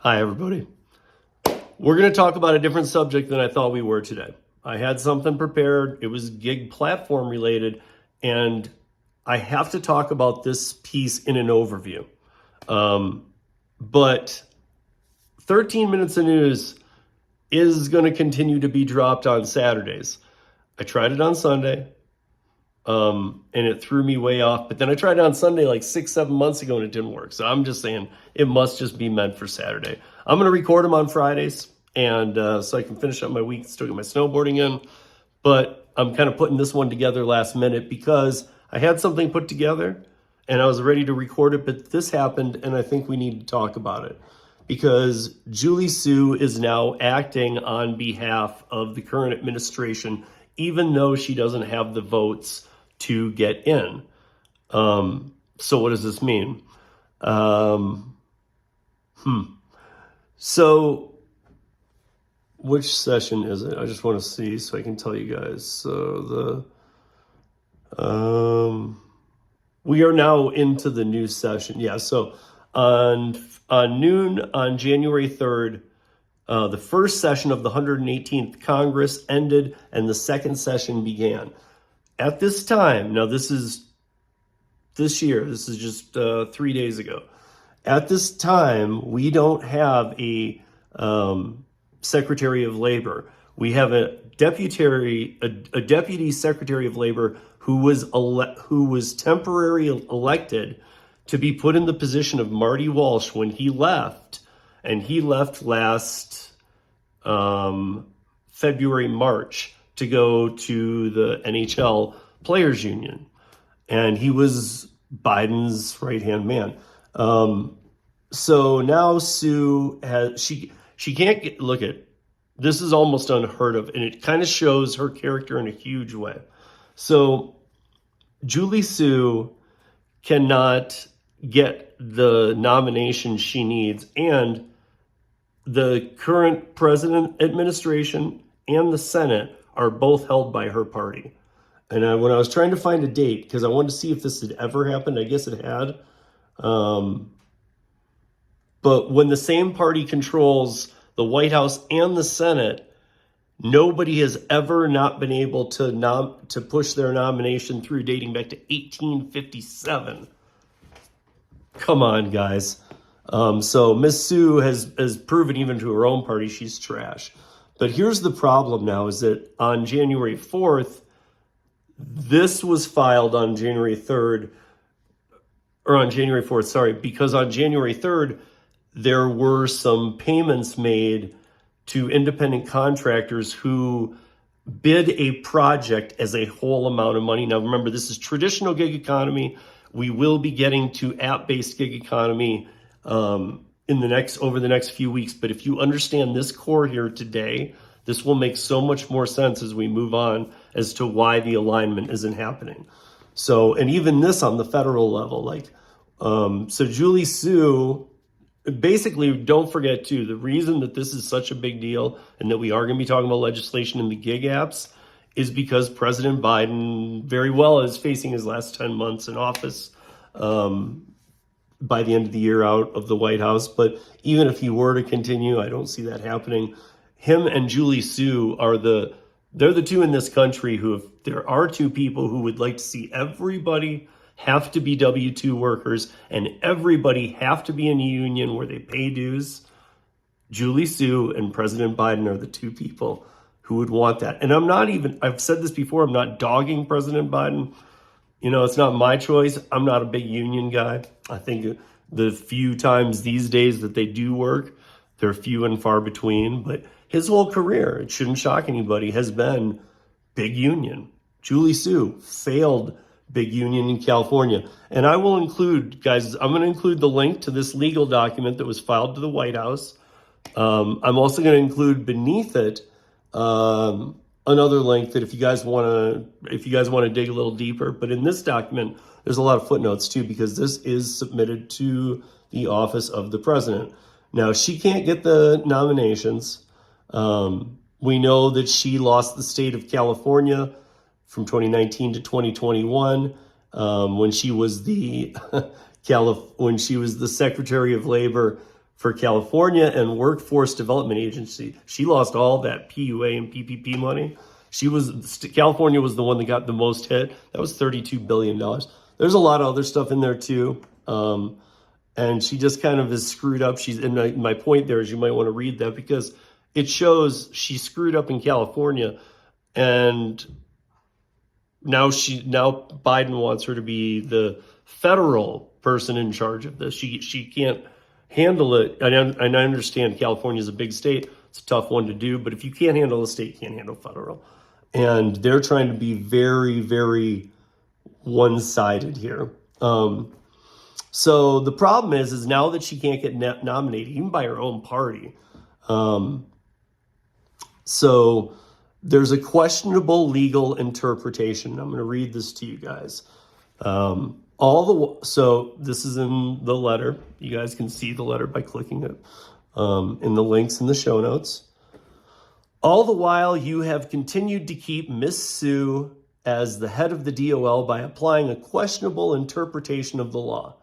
Hi, everybody. We're going to talk about a different subject than I thought we were today. I had something prepared. It was gig platform related, and I have to talk about this piece in an overview. But 13 minutes of news is going to continue to be dropped on Saturdays. I tried it on Sunday, and it threw me way off. But then I tried it on Sunday like 6-7 months ago, and it didn't work. So I'm just saying it must just be meant for Saturday. I'm going to record them on Fridays, and so I can finish up my week, still get my snowboarding in. But I'm kind of putting this one together last minute because I had something put together, and I was ready to record it. But this happened, and I think we need to talk about it. Because Julie Su is now acting on behalf of the current administration, even though she doesn't have the votes to get in. So what does this mean? So which session is it? I just want to see so I can tell you guys. So we are now into the new session. Yeah, so on noon on January 3rd, the first session of the 118th Congress ended and the second session began. At this time, now this is this year, this is just 3 days ago. At this time, we don't have a Secretary of Labor. We have a deputy Secretary of Labor who was temporarily elected to be put in the position of Marty Walsh when he left, and he left last February, March to go to the NHL Players Union, and he was Biden's right-hand man. So now Sue has, she can't get, look at, this is almost unheard of, and it kind of shows her character in a huge way. So Julie Su cannot get the nomination she needs, and the current president administration and the Senate are both held by her party. And when I was trying to find a date, because I wanted to see if this had ever happened, I guess it had. But when the same party controls the White House and the Senate, nobody has ever not been able to push their nomination through, dating back to 1857. Come on, guys. So Miss Sue has proven even to her own party she's trash. But here's the problem now is that on January 4th, this was filed on January 3rd, or on January 4th, sorry, because on January 3rd, there were some payments made to independent contractors who bid a project as a whole amount of money. Now, remember, this is traditional gig economy. We will be getting to app-based gig economy over the next few weeks. But if you understand this core here today, this will make so much more sense as we move on as to why the alignment isn't happening. So, and even this on the federal level, like, so Julie Su, basically, don't forget too, the reason that this is such a big deal and that we are going to be talking about legislation in the gig apps is because President Biden very well is facing his last 10 months in office by the end of the year out of the White House. But even if he were to continue, I don't see that happening. Him and Julie Su they're the two in this country there are two people who would like to see everybody have to be W-2 workers and everybody have to be in a union where they pay dues. Julie Su and President Biden are the two people who would want that. And I've said this before, I'm not dogging President Biden. You know, it's not my choice. I'm not a big union guy. I think the few times these days that they do work, they're few and far between. But his whole career, it shouldn't shock anybody, has been big union. Julie Su failed big union in California. And I will include, guys, I'm going to include the link to this legal document that was filed to the White House. I'm also going to include beneath it another link that if you guys want to dig a little deeper. But in this document, there's a lot of footnotes too, because this is submitted to the office of the president. Now, she can't get the nominations. We know that she lost the state of California from 2019 to 2021 when she was the Secretary of Labor for California and Workforce Development Agency. She lost all that PUA and PPP money. California was the one that got the most hit. That was $32 billion. There's a lot of other stuff in there too. And she just kind of is screwed up. And my point there is you might want to read that because it shows she screwed up in California, and now Biden wants her to be the federal person in charge of this. She can't handle it. And I understand California is a big state. It's a tough one to do, but if you can't handle a state, you can't handle federal. And they're trying to be very, very one-sided here. So the problem is now that she can't get nominated, even by her own party. So there's a questionable legal interpretation. I'm going to read this to you guys. So this is in the letter. You guys can see the letter by clicking it in the links in the show notes. All the while, you have continued to keep Miss Sue as the head of the DOL by applying a questionable interpretation of the law.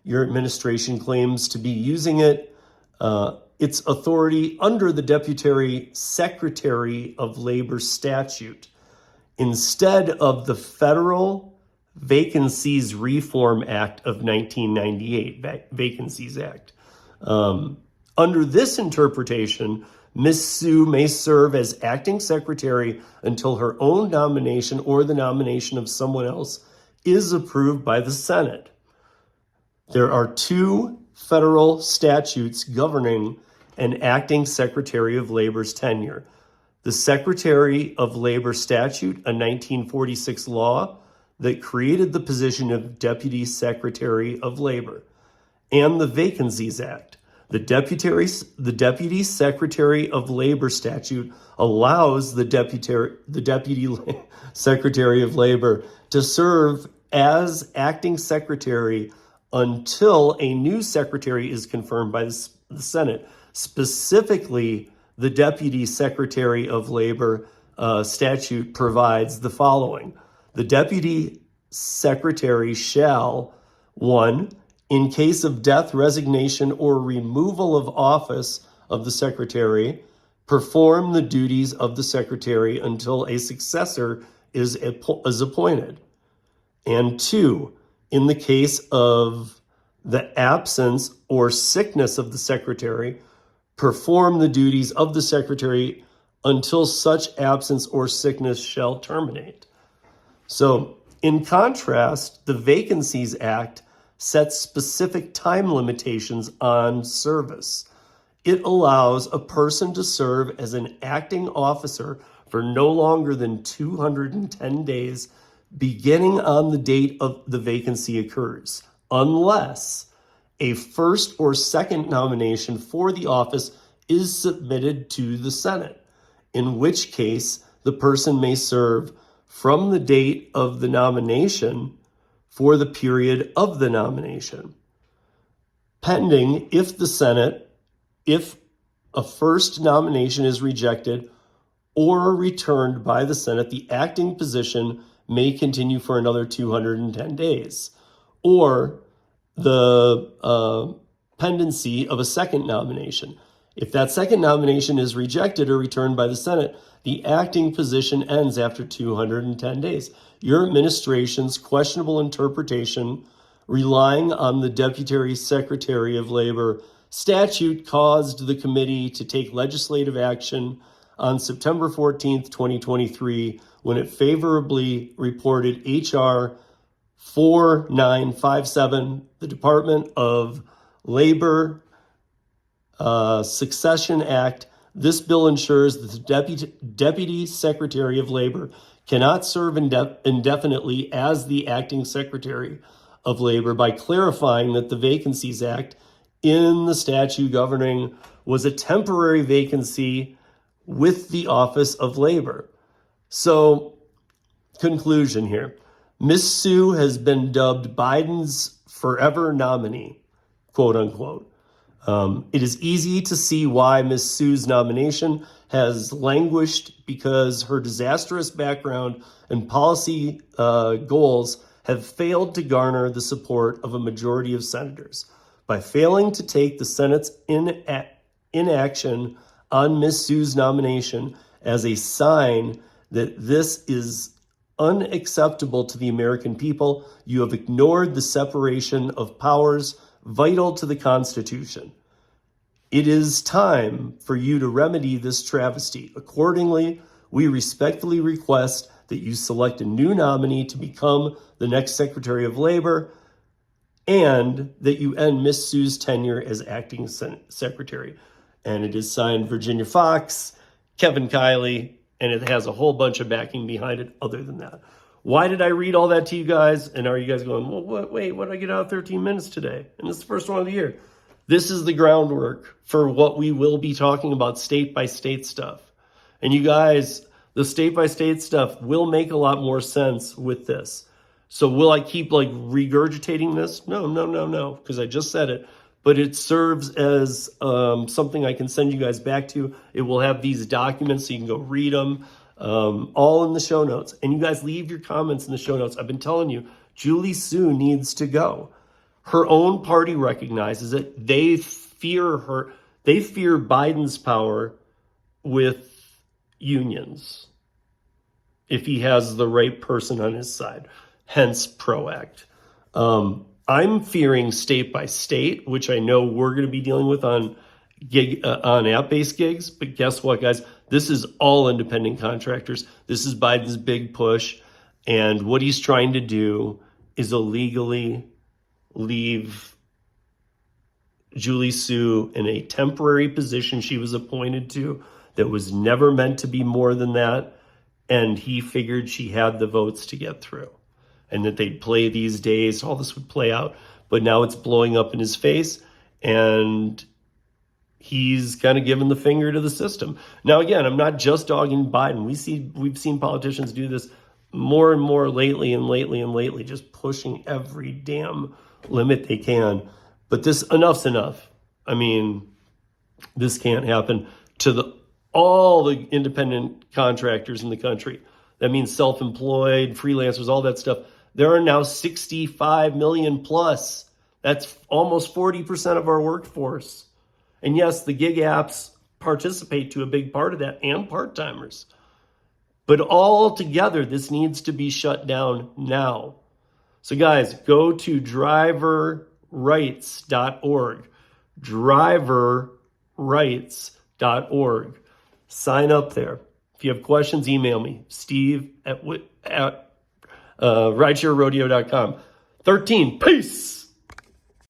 Your administration claims to be using its authority under the Deputy Secretary of Labor statute instead of the Federal Vacancies Reform Act of 1998, Vacancies Act. Under this interpretation, Ms. Sue may serve as acting secretary until her own nomination or the nomination of someone else is approved by the Senate. There are two federal statutes governing an acting Secretary of Labor's tenure. The Secretary of Labor Statute, a 1946 law that created the position of Deputy Secretary of Labor, and the Vacancies Act. The Deputy Secretary of Labor statute allows the Deputy Secretary of Labor to serve as acting secretary until a new secretary is confirmed by the Senate. Specifically, the Deputy Secretary of Labor statute provides the following. The Deputy Secretary shall, 1, in case of death, resignation, or removal of office of the Secretary, perform the duties of the Secretary until a successor is appointed. And 2, in the case of the absence or sickness of the Secretary, perform the duties of the Secretary until such absence or sickness shall terminate. So, in contrast, the Vacancies Act sets specific time limitations on service. It allows a person to serve as an acting officer for no longer than 210 days beginning on the date of the vacancy occurs, unless a first or second nomination for the office is submitted to the Senate, in which case the person may serve from the date of the nomination for the period of the nomination, pending if a first nomination is rejected or returned by the Senate, the acting position may continue for another 210 days, or the pendency of a second nomination. If that second nomination is rejected or returned by the Senate, the acting position ends after 210 days. Your administration's questionable interpretation, relying on the Deputy Secretary of Labor statute, caused the committee to take legislative action on September 14th, 2023, when it favorably reported H.R. 4957, the Department of Labor Succession Act. This bill ensures that the Deputy Secretary of Labor cannot serve indefinitely as the acting Secretary of Labor by clarifying that the Vacancies Act in the statute governing was a temporary vacancy with the Office of Labor. So, conclusion here. Ms. Sue has been dubbed Biden's forever nominee, quote unquote. It is easy to see why Ms. Sue's nomination has languished because her disastrous background and policy goals have failed to garner the support of a majority of senators. By failing to take the Senate's inaction on Ms. Sue's nomination as a sign that this is unacceptable to the American people, you have ignored the separation of powers vital to the Constitution. It is time for you to remedy this travesty. Accordingly, we respectfully request that you select a new nominee to become the next Secretary of Labor, and that you end Miss Sue's tenure as acting secretary. And it is signed Virginia Fox, Kevin Kiley, and it has a whole bunch of backing behind it other than that. Why did I read all that to you guys? And are you guys going, well, what did I get out of 13 minutes today? And it's the first one of the year. This is the groundwork for what we will be talking about state by state stuff. And you guys, the state by state stuff will make a lot more sense with this. So will I keep like regurgitating this? No, because I just said it. But it serves as something I can send you guys back to. It will have these documents so you can go read them, all in the show notes. And you guys leave your comments in the show notes. I've been telling you, Julie Sue needs to go. Her own party recognizes it. They fear her. They fear Biden's power with unions if he has the right person on his side. Hence PRO-ACT. I'm fearing state by state, which I know we're going to be dealing with on app-based gigs. But guess what, guys? This is all independent contractors. This is Biden's big push. And what he's trying to do is illegally leave Julie Sue in a temporary position she was appointed to that was never meant to be more than that. And he figured she had the votes to get through, and that they'd play these days, all this would play out. But now it's blowing up in his face, and he's kind of giving the finger to the system. Now, again, I'm not just dogging Biden. We've seen politicians do this more and more lately, just pushing every damn limit they can. But enough's enough. I mean, this can't happen to all the independent contractors in the country. That means self-employed, freelancers, all that stuff. There are now 65 million plus. That's almost 40% of our workforce. And yes, the gig apps participate to a big part of that, and part-timers. But all together, this needs to be shut down now. So guys, go to driverrights.org. driverrights.org. Sign up there. If you have questions, email me, Steve at ridesharerodeo.com. 13, peace.